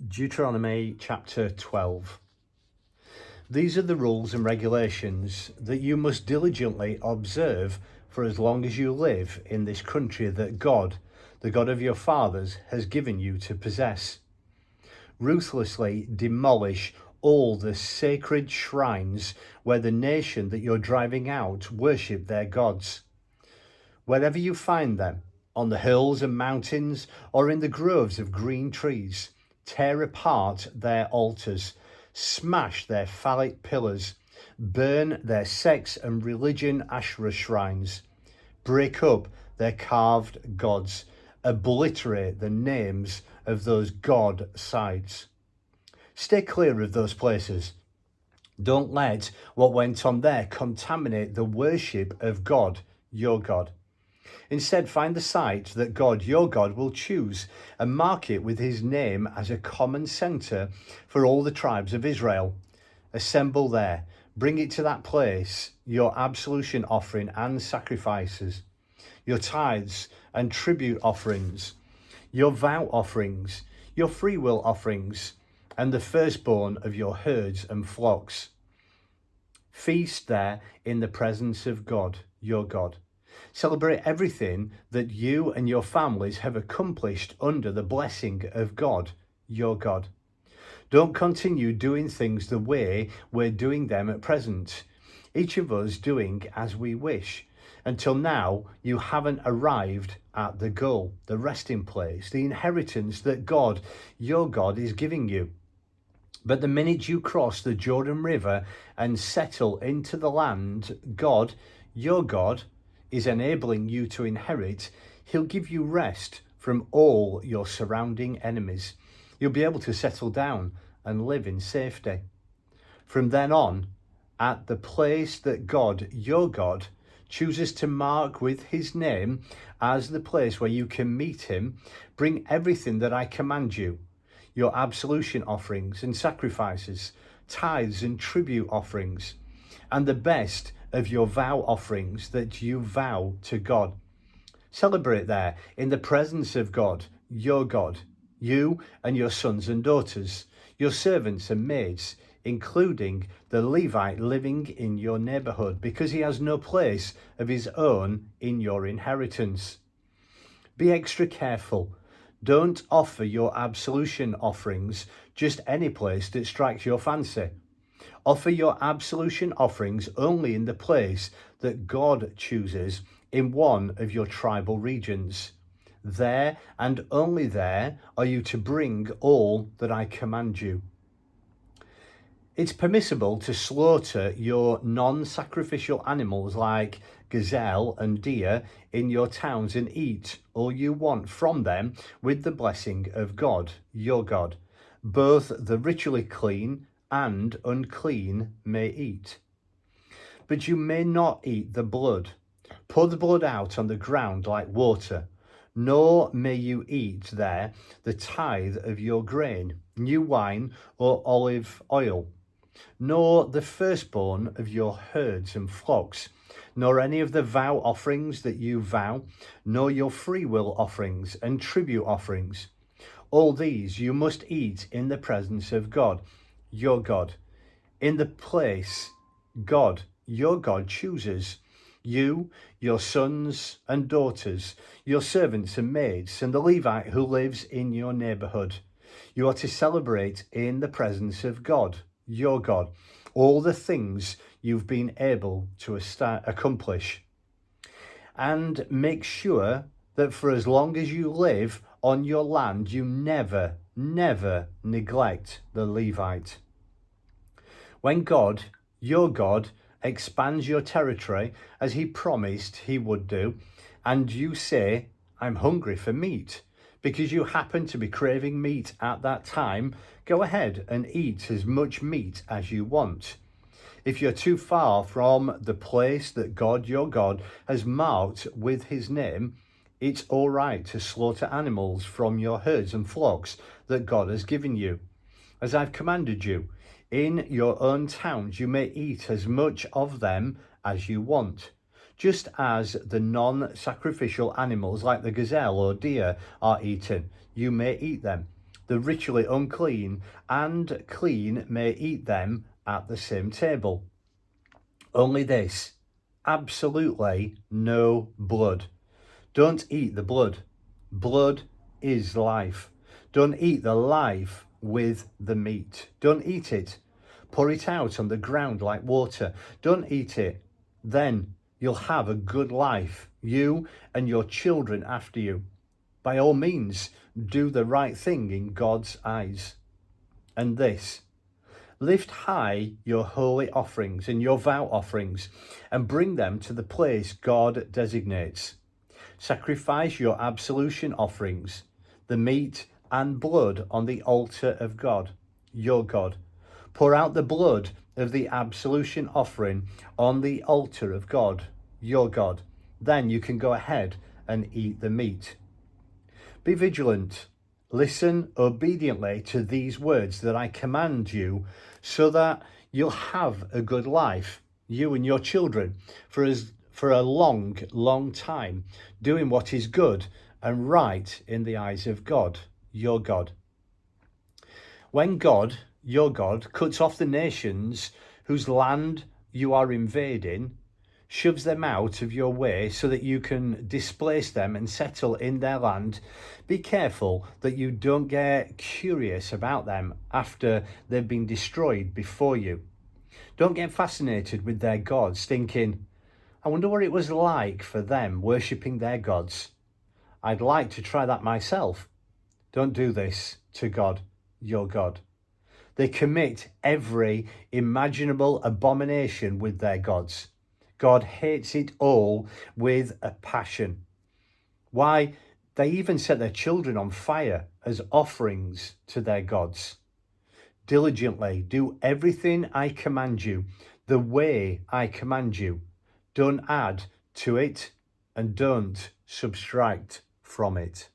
Deuteronomy chapter 12. These are the rules and regulations that you must diligently observe for as long as you live in this country that God, the God of your fathers, has given you to possess. Ruthlessly demolish all the sacred shrines where the nation that you're driving out worship their gods. Wherever you find them, on the hills and mountains or in the groves of green trees, tear apart their altars, smash their phallic pillars, burn their sex and religion Asherah shrines, break up their carved gods, obliterate the names of those god sites. Stay clear of those places. Don't let what went on there contaminate the worship of God, your God. Instead, find the site that God, your God, will choose and mark it with his name as a common centre for all the tribes of Israel. Assemble there, bring it to that place, your absolution offering and sacrifices, your tithes and tribute offerings, your vow offerings, your freewill offerings, and the firstborn of your herds and flocks. Feast there in the presence of God, your God. Celebrate everything that you and your families have accomplished under the blessing of God, your God. Don't continue doing things the way we're doing them at present, each of us doing as we wish. Until now, you haven't arrived at the goal, the resting place, the inheritance that God, your God, is giving you. But the minute you cross the Jordan River and settle into the land God, your God, is enabling you to inherit, he'll give you rest from all your surrounding enemies. You'll be able to settle down and live in safety. From then on, at the place that God, your God, chooses to mark with his name as the place where you can meet him, bring everything that I command you, your absolution offerings and sacrifices, tithes and tribute offerings, and the best of your vow offerings that you vow to God. Celebrate there in the presence of God, your God, you and your sons and daughters, your servants and maids, including the Levite living in your neighborhood, because he has no place of his own in your inheritance. Be extra careful. Don't offer your absolution offerings just any place that strikes your fancy. Offer your absolution offerings only in the place that God chooses in one of your tribal regions. There and only there are you to bring all that I command you. It's permissible to slaughter your non-sacrificial animals like gazelle and deer in your towns and eat all you want from them with the blessing of God, your God. Both the ritually clean and unclean may eat. But you may not eat the blood. Pour the blood out on the ground like water. Nor may you eat there the tithe of your grain, new wine or olive oil, nor the firstborn of your herds and flocks, nor any of the vow offerings that you vow, nor your freewill offerings and tribute offerings. All these you must eat in the presence of God, your God, in the place God, your God, chooses. You, your sons and daughters, your servants and maids, and the Levite who lives in your neighborhood. You are to celebrate in the presence of God, your God, all the things you've been able to accomplish. And make sure that for as long as you live on your land, you never neglect the Levite. When God, your God, expands your territory as he promised he would do, and you say, I'm hungry for meat, because you happen to be craving meat at that time, go ahead and eat as much meat as you want. If you're too far from the place that God, your God, has marked with his name, it's all right to slaughter animals from your herds and flocks that God has given you. As I've commanded you, in your own towns you may eat as much of them as you want. Just as the non-sacrificial animals like the gazelle or deer are eaten, you may eat them. The ritually unclean and clean may eat them at the same table. Only this, absolutely no blood. Don't eat the blood. Blood is life. Don't eat the life with the meat. Don't eat it. Pour it out on the ground like water. Don't eat it. Then you'll have a good life, you and your children after you. By all means, do the right thing in God's eyes. And this, lift high your holy offerings and your vow offerings and bring them to the place God designates. Sacrifice your absolution offerings, the meat and blood on the altar of God, your God. Pour out the blood of the absolution offering on the altar of God, your God. Then you can go ahead and eat the meat. Be vigilant. Listen obediently to these words that I command you, so that you'll have a good life, you and your children, for a long, long time, doing what is good and right in the eyes of God, your God. When God, your God, cuts off the nations whose land you are invading, shoves them out of your way so that you can displace them and settle in their land, be careful that you don't get curious about them after they've been destroyed before you. Don't get fascinated with their gods, thinking, I wonder what it was like for them worshipping their gods. I'd like to try that myself. Don't do this to God, your God. They commit every imaginable abomination with their gods. God hates it all with a passion. Why, they even set their children on fire as offerings to their gods. Diligently do everything I command you, the way I command you. Don't add to it and don't subtract from it.